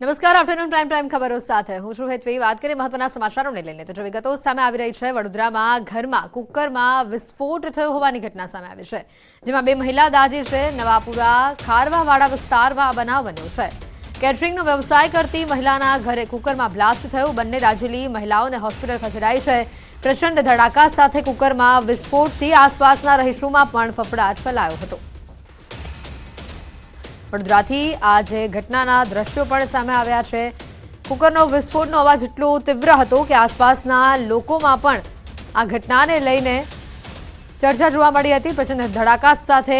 નમસ્કાર, afternoon prime ખબરો સાથે હું છું હેતવી। વાત કરીએ મહત્વના સમાચારોને લઈને તો જો વિગતો સામે આવી રહી છે। વડોદરામાં ઘરમાં કુકરમાં વિસ્ફોટ થયો હોવાની ઘટના સામે આવી છે, જેમાં બે મહિલા દાઝી છે। નવાપુરા ખારવાવાડા વિસ્તારમાં આ બનાવ બન્યો છે। કેટરિંગનો વ્યવસાય કરતી મહિલાના ઘરે કુકરમાં બ્લાસ્ટ થયું। બંને દાઝેલી મહિલાઓને હોસ્પિટલ ખસેડાઈ છે। પ્રચંડ ધડાકા સાથે કુકરમાં વિસ્ફોટથી આસપાસના રહીશોમાં પણ ફફડાટ ફેલાયો હતો। વડોદરાથી આજે ઘટનાના દ્રશ્યો પણ સામે આવ્યા છે। કુકરનો વિસ્ફોટનો અવાજ એટલો તીવ્ર હતો કે આસપાસના લોકોમાં પણ આ ઘટનાને લઈને ચર્ચા જોવા મળી હતી। પ્રચંડ ધડાકા સાથે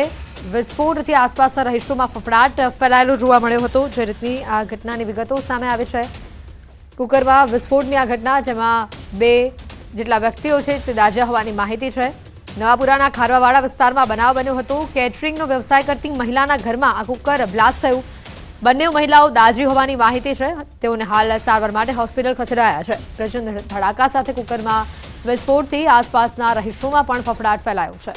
વિસ્ફોટથી આસપાસના રહીશોમાં ફફડાટ ફેલાયેલો જોવા મળ્યો હતો। જે રીતની આ ઘટનાની વિગતો સામે આવી છે। કુકરમાં વિસ્ફોટની આ ઘટના, જેમાં બે જેટલા વ્યક્તિઓ છે તે દાઝ્યા હોવાની માહિતી છે। નવાપુરાના ખારવાવાડા વિસ્તારમાં બનાવ બન્યો હતો। કેટરિંગનો વ્યવસાય કરતી મહિલાના ઘરમાં આ કુકર બ્લાસ્ટ થયું। બંને મહિલાઓ દાઝી હોવાની માહિતી છે। તેઓને હાલ સારવાર માટે હોસ્પિટલ ખસેડાયા છે। પ્રચંડ ધડાકા સાથે કુકરમાં વિસ્ફોટથી આસપાસના રહીશોમાં પણ ફફડાટ ફેલાયો છે।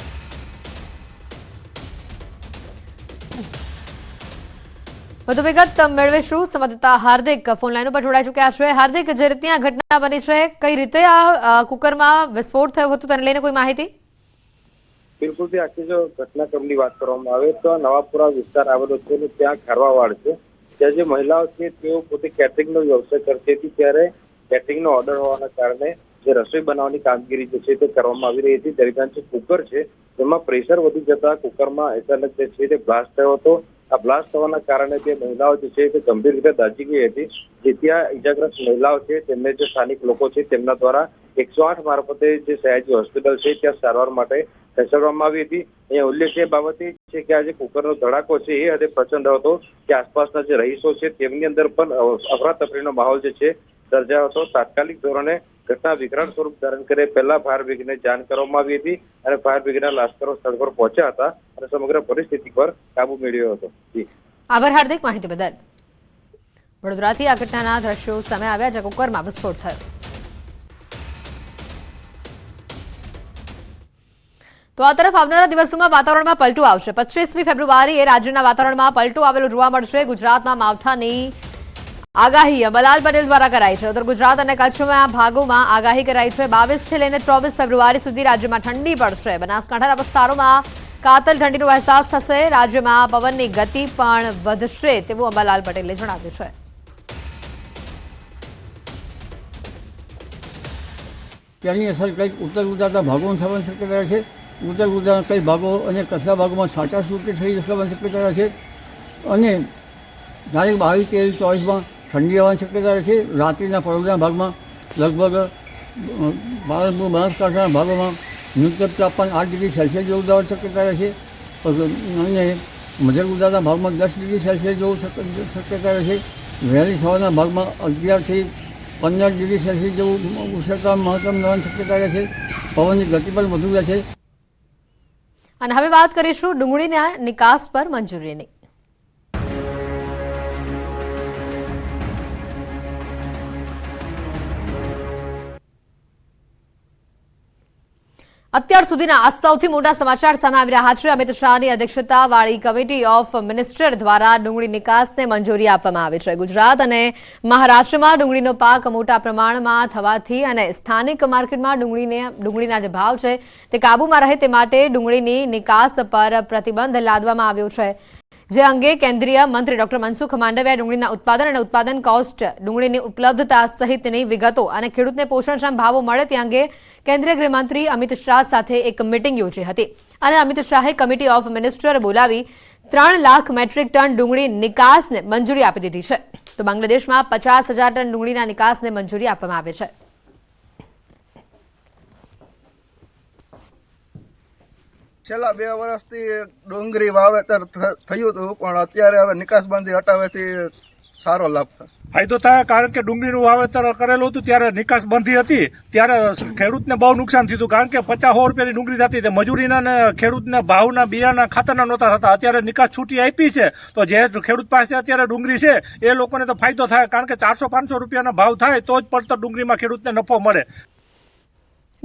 વધુ વિગત મેળવીશું। સંવાદદાતા હાર્દિક ફોનલાઈન પર જોડાઈ ચૂક્યા છે। હાર્દિક, જે રીતની આ ઘટના બની છે, કઈ રીતે આ કુકરમાં વિસ્ફોટ થયો હતો તેને લઈને કોઈ માહિતી? બિલકુલ થી આખી જો ઘટનાક્રમની વાત કરવામાં આવે તો નવાપુરા વિસ્તાર આવેલો છે અને ત્યાં ખારવાવાડ છે। ત્યાં જે મહિલાઓ છે તેઓ પોતે કેટરિંગનો વ્યવસાય કરતી હતી, ત્યારે કેટરિંગનો ઓર્ડર હોવાના કારણે જે રસોઈ બનાવવાની કામગીરી જે છે તે કરવામાં આવી રહી હતી। દરમિયાન જે કુકર છે તેમાં પ્રેશર વધી જતા કુકરમાં અચાનક જે છે તે બ્લાસ્ટ થયો હતો। આ બ્લાસ્ટ થવાના કારણે તે મહિલાઓ જે છે તે ગંભીર રીતે દાઝી ગઈ હતી। જે ત્યાં ઇજાગ્રસ્ત મહિલાઓ છે તેમને જે સ્થાનિક લોકો છે તેમના દ્વારા 108 મારફતે જે સયાજી હોસ્પિટલ છે ત્યાં સારવાર માટે ખસેડવામાં આવી હતી। અહીંયા ઉલ્લેખ એ બાબતે છે કે આ જે કુકરનો ધડાકો છે એ હદે પ્રચંડ હતો કે આસપાસના જે રહીશો છે તેમની અંદર પણ અફરાતફરીનો માહોલ જે છે સર્જાયો હતો। તાત્કાલિક ધોરણે ઘટના વિકરાળ સ્વરૂપ ધારણ કરે પહેલા ફાયર બ્રિગેડને જાણ કરવામાં આવી હતી અને ફાયર બ્રિગેડના લાશ્કરો સ્થળ પર પહોંચ્યા હતા અને સમગ્ર પરિસ્થિતિ પર કાબુ મેળવ્યો હતો। આભાર હાર્દિક, માહિતી બદલ। વડોદરાથી આ ઘટનાના દ્રશ્યો સામે આવ્યા, જ્યાં કુકરમાં વિસ્ફોટ થયો। તો આ તરફ આવનારા દિવસોમાં વાતાવરણમાં પલટો આવશે। 25મી ફેબ્રુઆરીએ રાજ્યના વાતાવરણમાં પલટો આવેલો જોવા મળશે। ગુજરાતમાં માવઠાની આગાહી અંબાલાલ પટેલ દ્વારા કરાઈ છે। ઉત્તર ગુજરાત અને કચ્છના ભાગોમાં આગાહી કરાઈ છે। 22 થી લઈને 24 ફેબ્રુઆરી સુધી રાજ્યમાં ઠંડી પડશે। બનાસકાંઠાના વિસ્તારોમાં કાતલ ઠંડીનો અહેસાસ થશે। રાજ્યમાં પવનની ગતિ પણ વધશે તેવું અંબાલાલ પટેલે જણાવ્યું છે। તેની અસર કંઈક ઉત્તર ગુજરાતના ભાગોમાં થવાની શક્યતા છે। ઉત્તર ગુજરાતના કઈ ભાગો અને કચ્છના ભાગોમાં છાંટાછૂટી થઈ જવાની શક્યતા છે અને તારીખ 22-23-24માં ઠંડી આવવાની શક્યતા છે। રાત્રિના પડોશના ભાગમાં લગભગ બનાસકાંઠાના ભાગોમાં ન્યૂનતમ તાપમાન 8 ડિગ્રી સેલ્સિયસ જેવું જવાની શક્યતા છે અને મધ્ય ગુજરાતના ભાગમાં 10 ડિગ્રી સેલ્સિયસ જેવું શક્યતા છે। વહેલી સવારના ભાગમાં 11 થી 15 ડિગ્રી સેલ્સિયસ જેવું ઉષ્ણતા મહત્તમ રહેવાની શક્યતા છે। પવનની ગતિ પણ વધુ રહેશે। અને હવે વાત કરીશું ડુંગળીના નિકાસ પર મંજૂરીની। અત્યાર સુધીના આ સૌથી મોટા સમાચાર સામે આવી રહ્યા છે। અમિત શાહની અધ્યક્ષતાવાળી કમિટી ઓફ મિનિસ્ટર દ્વારા ડુંગળી નિકાસને મંજૂરી આપવામાં આવી છે। ગુજરાત અને મહારાષ્ટ્રમાં ડુંગળીનો પાક મોટા પ્રમાણમાં થવાથી અને સ્થાનિક માર્કેટમાં ડુંગળીના જે ભાવ છે તે કાબૂમાં રહે તે માટે ડુંગળીની નિકાસ પર પ્રતિબંધ લાદવામાં આવ્યો છે। જે અંગે કેન્દ્રીય મંત્રી ડોક્ટર મનસુખ માંડવિયાએ ડુંગળીના ઉત્પાદન અને ઉત્પાદન કોસ્ટ, ડુંગળીની ઉપલબ્ધતા સહિતની વિગતો અને ખેડૂતને પોષણક્ષમ ભાવો મળે તે અંગે કેન્દ્રીય ગૃહમંત્રી અમિત શાહ સાથે એક મિટિંગ યોજી હતી અને અમિત શાહે કમિટી ઓફ મિનિસ્ટર બોલાવી 3 લાખ મેટ્રિક ટન ડુંગળી નિકાસને મંજૂરી આપી દીધી છે। તો બાંગ્લાદેશમાં 50,000 ટન ડુંગળીના નિકાસને મંજૂરી આપવામાં આવી છે। છેલ્લા 2 વર્ષથી ડુંગળી વાવેતર થયું હતું, પણ અત્યારે હવે નિકાસબંધી હટાવવાથી સારો લાભ થશે, ફાયદો થાય। કારણ કે ડુંગળીનું વાવેતર કરેલું હતું ત્યારે નિકાસબંધી હતી, ત્યારે ખેડૂતને બહુ નુકસાન થયું, કારણ કે 50-100 રૂપિયાની ડુંગળી થતી હતી। મજૂરીના ને ખેડૂતને ભાવના બિયારના ખાતરના નહોતા થતા। અત્યારે નિકાસ છૂટી આપી છે તો જે ખેડૂત પાસે અત્યારે ડુંગળી છે એ લોકોને તો ફાયદો થાય, કારણ કે 400-500 રૂપિયાના ભાવ થાય તો જ પડતર ડુંગળીમાં ખેડૂતને નફો મળે।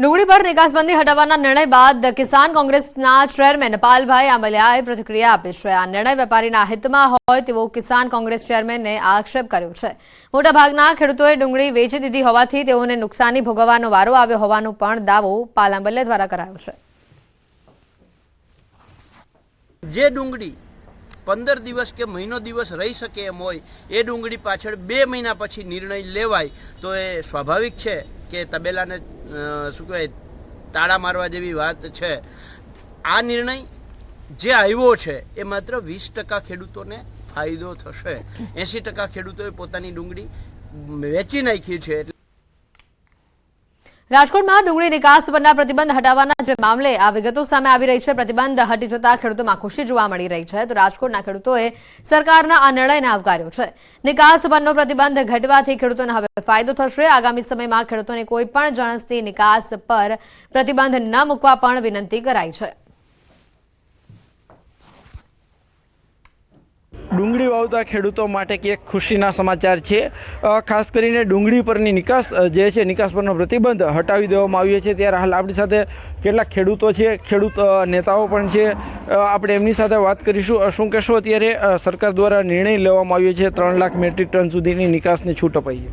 ડુંગળી પર નિકાસબંધી હટાવવાના નિર્ણય બાદ કિસાન કોંગ્રેસના ચેરમેન પાલભાઈ આંબલિયાએ પ્રતિક્રિયા આપી છે. આ નિર્ણય વેપારીના હિતમાં હોય તેવો કિસાન કોંગ્રેસ ચેરમેને આક્ષેપ કર્યો છે. મોટાભાગના ખેડૂતોએ ડુંગળી વેચી દીધી હોવાથી તેઓને નુકસાની ભોગવવાનો વારો આવ્યો હોવાનો પણ દાવો પાલ આંબલિયા દ્વારા કરાયો છે. જે ડુંગળી 15 દિવસ કે મહિનો દિવસ રહી શકે એમ હોય એ ડુંગળી પાછળ 2 મહિના પછી નિર્ણય લેવાય તો એ સ્વાભાવિક છે કે તબેલાને શું કહેવાય તાળા મારવા જેવી વાત છે. આ નિર્ણય જે આવ્યો છે એ માત્ર 20% ખેડૂતોને ફાયદો થશે. 80% ખેડૂતોએ પોતાની ડુંગળી વેચી નાખી છે. રાજકોટમાં ડુંગળી નિકાસ પરના પ્રતિબંધ હટાવવાના જે મામલે આ વિગતો સામે આવી રહી છે. પ્રતિબંધ હટી જતા ખેડૂતોમાં ખુશી જોવા મળી રહી છે. તો રાજકોટના ખેડૂતોએ સરકારના આ નિર્ણયને આવકાર્યો છે. નિકાસ પરનો પ્રતિબંધ ઘટવાથી ખેડૂતોને હવે ફાયદો થશે. આગામી સમયમાં ખેડૂતોને કોઈ પણ જણસની નિકાસ પર પ્રતિબંધ ન મૂકવા પણ વિનંતી કરાઈ છે. ડુંગળી વાવતા ખેડૂતો માટે એક ખુશીના સમાચાર છે. ખાસ કરીને ડુંગળી પરની નિકાસ જે છે નિકાસ પરનો પ્રતિબંધ હટાવી દેવામાં આવ્યો છે. ત્યારે હાલ આપણી સાથે કેટલાક ખેડૂતો છે, ખેડૂત નેતાઓ પણ છે. આપણે એમની સાથે વાત કરીશું. શું કહેશો, અત્યારે સરકાર દ્વારા નિર્ણય લેવામાં આવ્યો છે 3 લાખ મેટ્રિક ટન સુધીની નિકાસની છૂટ અપાઈ છે.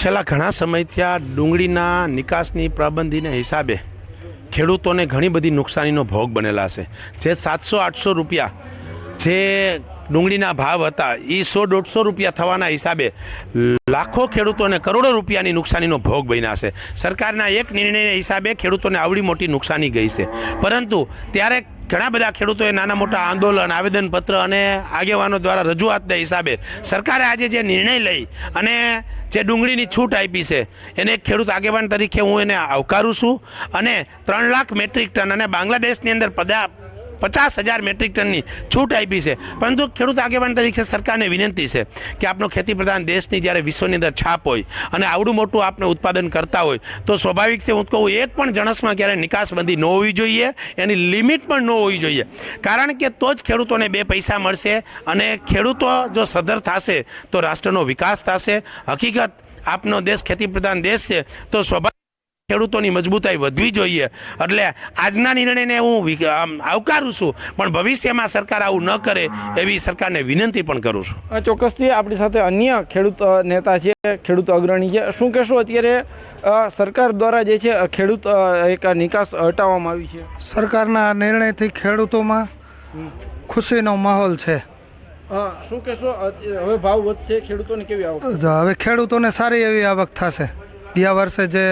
છેલ્લા ઘણા સમયથી આ ડુંગળીના નિકાસની પાબંદીના હિસાબે ખેડૂતોને ઘણી બધી નુકસાનીનો ભોગ બનેલા છે. જે 700-800 રૂપિયા જે ડુંગળીના ભાવ હતા એ 100-150 રૂપિયા થવાના હિસાબે લાખો ખેડૂતોને કરોડો રૂપિયાની નુકસાનીનો ભોગ બન્યા છે. સરકારના એક નિર્ણયના હિસાબે ખેડૂતોને આવડી મોટી નુકસાની ગઈ છે. પરંતુ ત્યારે ઘણા બધા ખેડૂતોએ નાના મોટા આંદોલન, આવેદનપત્ર અને આગેવાનો દ્વારા રજૂઆતના હિસાબે સરકારે આજે જે નિર્ણય લઈ અને જે ડુંગળીની છૂટ આપી છે એને એક ખેડૂત આગેવાન તરીકે હું એને આવકારું છું. અને 3 લાખ મેટ્રિક ટન અને બાંગ્લાદેશની અંદર 50,000 મેટ્રિક ટનની છૂટ આપી છે. પરંતુ ખેડૂત આગેવાન તરીકે સરકારને વિનંતી છે કે આપણો ખેતી પ્રધાન દેશની જ્યારે વિશ્વની અંદર છાપ હોય અને આવડું મોટું આપણે ઉત્પાદન કરતા હોય તો સ્વાભાવિક છે હું કહું એક પણ જણસમાં ક્યારે નિકાસબંધી ન હોવી જોઈએ, એની લિમિટ પણ ન હોવી જોઈએ. કારણ કે તો જ ખેડૂતોને 2 પૈસા મળશે અને ખેડૂતો જો સદ્ધર થશે તો રાષ્ટ્રનો વિકાસ થશે. હકીકત આપનો દેશ ખેતી પ્રધાન દેશ છે તો સ્વાભાવિક ખેડૂતોની મજબૂતાઈ વધવી જોઈએ. એટલે આજના નિર્ણયને હું આવકારું છું, પણ ભવિષ્યમાં સરકાર આવું ન કરે એવી સરકારને વિનંતી પણ કરું છું. ચોક્કસથી આપણી સાથે અન્ય ખેડૂત નેતા છે, ખેડૂત અગ્રણી છે. શું કહેશો, અત્યારે સરકાર દ્વારા જે છે ખેડૂત એક નિકાસ હટાવવામાં આવી છે? સરકારના નિર્ણયથી ખેડૂતોમાં ખુશીનો માહોલ છે. શું કહેશો, હવે ભાવ વધશે, ખેડૂતોને કેવી આવક? હવે ખેડૂતોને સારી એવી આવક થશે. ગયા વર્ષે જે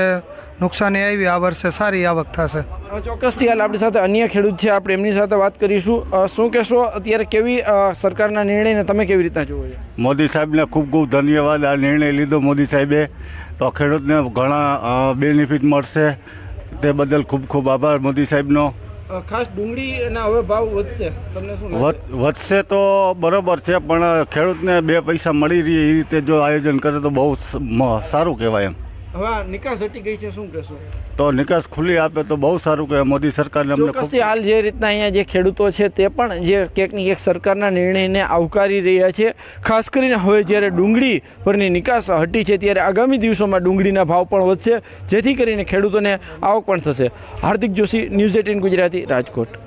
નુકસાની આવી આ વર્ષે સારી આવક થશે. ચોક્કસથી હાલ આપણી સાથે અન્ય ખેડૂત છે, આપણે એમની સાથે વાત કરીશું. શું કહેશો, અત્યારે કેવી સરકારના નિર્ણયને તમે કેવી રીતના જુઓ છો? મોદી સાહેબને ખૂબ ખૂબ ધન્યવાદ. આ નિર્ણય લીધો મોદી સાહેબે તો ખેડૂતને ઘણા બેનિફિટ મળશે. તે બદલ ખૂબ ખૂબ આભાર મોદી સાહેબનો. ખાસ ડુંગળીના હવે ભાવ વધશે, તમને શું વધશે તો બરોબર છે, પણ ખેડૂતને 2 પૈસા મળી રહે એ રીતે જો આયોજન કરે તો બહુ સારું કહેવાય. એમ હવે નિકાસ હટી ગઈ છે, શું કહેશો? તો નિકાસ ખુલ્લી આપે તો બહુ સારું કહેવાય. મોદી સરકારને અમને ચોક્કસથી હાલ જે રીતના અહીંયા જે ખેડૂતો છે તે પણ જે ક્યાંક ને ક્યાંક સરકારના નિર્ણયને આવકારી રહ્યા છે. ખાસ કરીને હવે જ્યારે ડુંગળી પરની નિકાસ હટી છે ત્યારે આગામી દિવસોમાં ડુંગળીના ભાવ પણ વધશે, જેથી કરીને ખેડૂતોને આવક પણ થશે. હાર્દિક જોશી, ન્યૂઝ 18 ગુજરાતી, રાજકોટ.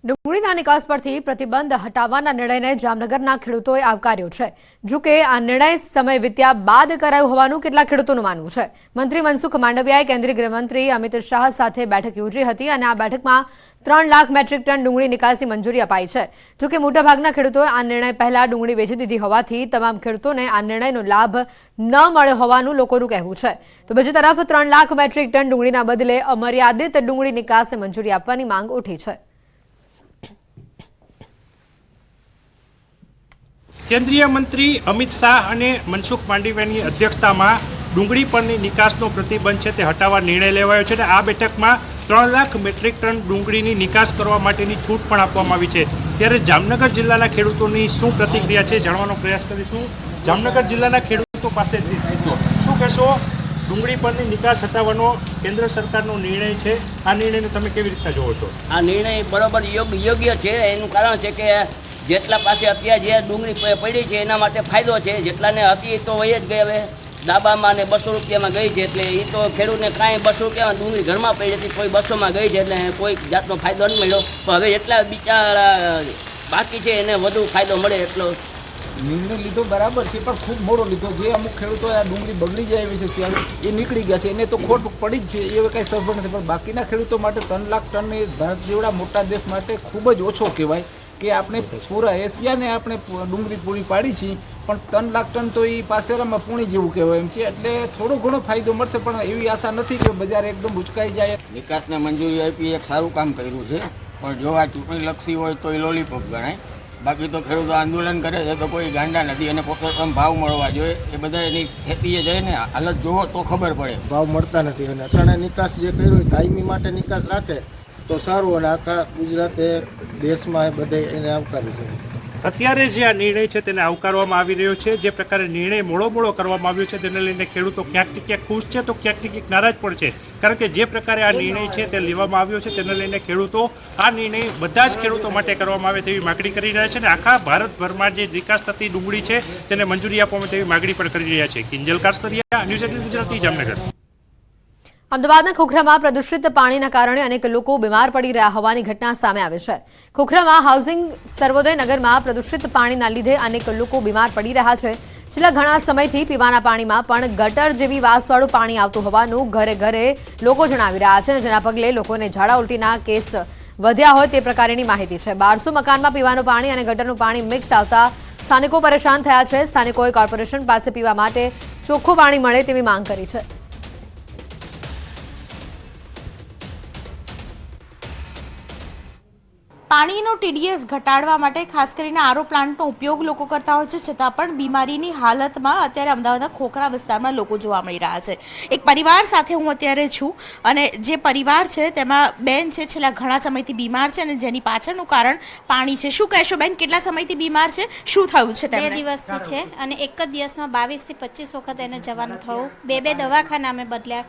ડુંગળીના નિકાસ પરથી પ્રતિબંધ હટાવવાના નિર્ણયને જામનગરના ખેડૂતોએ આવકાર્યો છે. જોકે આ નિર્ણય સમય વીત્યા બાદ કરાયો હોવાનું કેટલાક ખેડૂતોનું માનવું છે. મંત્રી મનસુખ માંડવિયાએ કેન્દ્રીય ગૃહમંત્રી અમિત શાહ સાથે બેઠક યોજી હતી અને આ બેઠકમાં 3 લાખ મેટ્રિક ટન ડુંગળી નિકાસની મંજૂરી અપાઈ છે. જોકે મોટાભાગના ખેડૂતોએ આ નિર્ણય પહેલા ડુંગળી વેચી દીધી હોવાથી તમામ ખેડૂતોને આ નિર્ણયનો લાભ ન મળ્યો હોવાનું લોકોનું કહેવું છે. તો બીજી તરફ 3 લાખ મેટ્રિક ટન ડુંગળીના બદલે અમર્યાદિત ડુંગળી નિકાસને મંજૂરી આપવાની માંગ ઉઠી છે. કેન્દ્રીય મંત્રી અમિત શાહ અને મનસુખ માંડવિયાની અધ્યક્ષતામાં ડુંગળી પરની નિકાસનો પ્રતિબંધ છે તે હટાવવા નિર્ણય લેવાયો છે. આ બેઠકમાં 3 લાખ મેટ્રિક ટન ડુંગળીની નિકાસ કરવા માટેની છૂટ પણ આપવામાં આવી છે. ત્યારે જામનગર જિલ્લાના ખેડૂતોની શું પ્રતિક્રિયા છે જાણવાનો પ્રયાસ કરીશું. જામનગર જિલ્લાના ખેડૂતો પાસેથી શું કહેશો, ડુંગળી પરની નિકાસ હટાવવાનો કેન્દ્ર સરકારનો નિર્ણય છે, આ નિર્ણયને તમે કેવી રીતના જોવો છો? આ નિર્ણય બરાબર યોગ્ય છે. એનું કારણ છે કે જેટલા પાસે અત્યારે જે ડુંગળી પડી છે એના માટે ફાયદો છે. જેટલાને હતી તો વહી જ ગઈ. હવે ડાબામાં ને 200 રૂપિયામાં ગઈ છે, એટલે એ તો ખેડૂતને કાંઈ 200 રૂપિયામાં ડુંગળી ઘરમાં પડી જતી, કોઈ 200માં ગઈ છે, એટલે કોઈ જાતનો ફાયદો ન મળ્યો. પણ હવે એટલા બિચારા બાકી છે એને વધુ ફાયદો મળે એટલો નિર્ણય લીધો બરાબર છે, પણ ખૂબ મોડો લીધો. જે અમુક ખેડૂતો આ ડુંગળી બગડી જાય એવી છે શિયાળુ, એ નીકળી ગયા છે, એને તો ખોટ પડી જ છે, એ હવે કાંઈ સફળ નથી. પણ બાકીના ખેડૂતો માટે 3 લાખ ટન એ ભારત જેવડા મોટા દેશ માટે ખૂબ જ ઓછો કહેવાય કે આપણે પૂરા એશિયાને આપણે ડુંગળી પૂરી પાડી છીએ, પણ 3 લાખ ટન તો એ પાસેરામાં પૂણી જેવું કહેવાય એમ છે. એટલે થોડો ઘણો ફાયદો મળશે, પણ એવી આશા નથી કે બજાર એકદમ ઉચકાઈ જાય. નિકાસને મંજૂરી આપી એક સારું કામ કર્યું છે, પણ જો આ ચૂંટણી લક્ષી હોય તો એ લોલીપોપ ગણાય. બાકી તો ખેડૂતો આંદોલન કરે છે તો કોઈ ગાંડા નથી, અને પોષણ ભાવ મળવા જોઈએ. એ બધા એની ખેતીએ જઈને હાલત જોવો તો ખબર પડે. ભાવ મળતા નથી, અને અટાણે નિકાસ જે કર્યું કાયમી માટે નિકાસ રાખે તો સારું, અને આખા ગુજરાતે દેશમાં બધે એને આવકારી છે. અત્યારે જે આ નિર્ણય છે તેને આવકારવામાં આવી રહ્યો છે. જે પ્રકારે નિર્ણય મોડો કરવામાં આવ્યો છે તેને લઈને ખેડૂતો ક્યાંક ને ક્યાંક ખુશ છે તો ક્યાંક ને ક્યાંક નારાજ પણ છે. કારણ કે જે પ્રકારે આ નિર્ણય છે તે લેવામાં આવ્યો છે તેને લઈને ખેડૂતો આ નિર્ણય બધા જ ખેડૂતો માટે કરવામાં આવે તેવી માગણી કરી રહ્યા છે, અને આખા ભારતભરમાં જે નિકાસ થતી ડુંગળી છે તેને મંજૂરી આપવામાં તેવી માગણી પણ કરી રહ્યા છે. કિંજલ કારસરિયા, ન્યૂઝ 18 ગુજરાતી, જામનગર. અમદાવાદના ખોખરામાં પ્રદૂષિત પાણીના કારણે અનેક લોકો બીમાર પડી રહ્યા હોવાની ઘટના સામે આવી છે. ખોખરામાં હાઉસિંગ સર્વોદય નગરમાં પ્રદૂષિત પાણીના લીધે અનેક લોકો બીમાર પડી રહ્યા છે. છેલ્લા ઘણા સમયથી પીવાના પાણીમાં પણ ગટર જેવી વાસવાળું પાણી આવતું હોવાનું ઘરે ઘરે લોકો જણાવી રહ્યા છે, જેના પગલે લોકોને ઝાડા ઉલટીના કેસ વધ્યા હોય તે પ્રકારની માહિતી છે. 1200 મકાનમાં પીવાનું પાણી અને ગટરનું પાણી મિક્સ આવતા સ્થાનિકો પરેશાન થયા છે. સ્થાનિકોએ કોર્પોરેશન પાસે પીવા માટે ચોખ્ખું પાણી મળે તેવી માંગ કરી છે. પાણીનો TDS ઘટાડવા માટે ખાસ કરીને આરો પ્લાન્ટનો ઉપયોગ લોકો કરતા હોય છે, છતાં પણ બીમારીની હાલતમાં અત્યારે અમદાવાદના ખોખરા વિસ્તારમાં લોકો જોવા મળી રહ્યા છે. એક પરિવાર સાથે હું અત્યારે છું, અને જે પરિવાર છે તેમાં બેન છે, છેલ્લા ઘણા સમયથી બીમાર છે, અને જેની પાછળનું કારણ પાણી છે. શું કહેશો બેન, કેટલા સમયથી બીમાર છે, શું થયું છે તેમને? 2 દિવસથી છે, અને એક જ દિવસમાં 22 થી 25 વખત એને જવાનું થયું. 2 દવાખાના અમે બદલ્યા.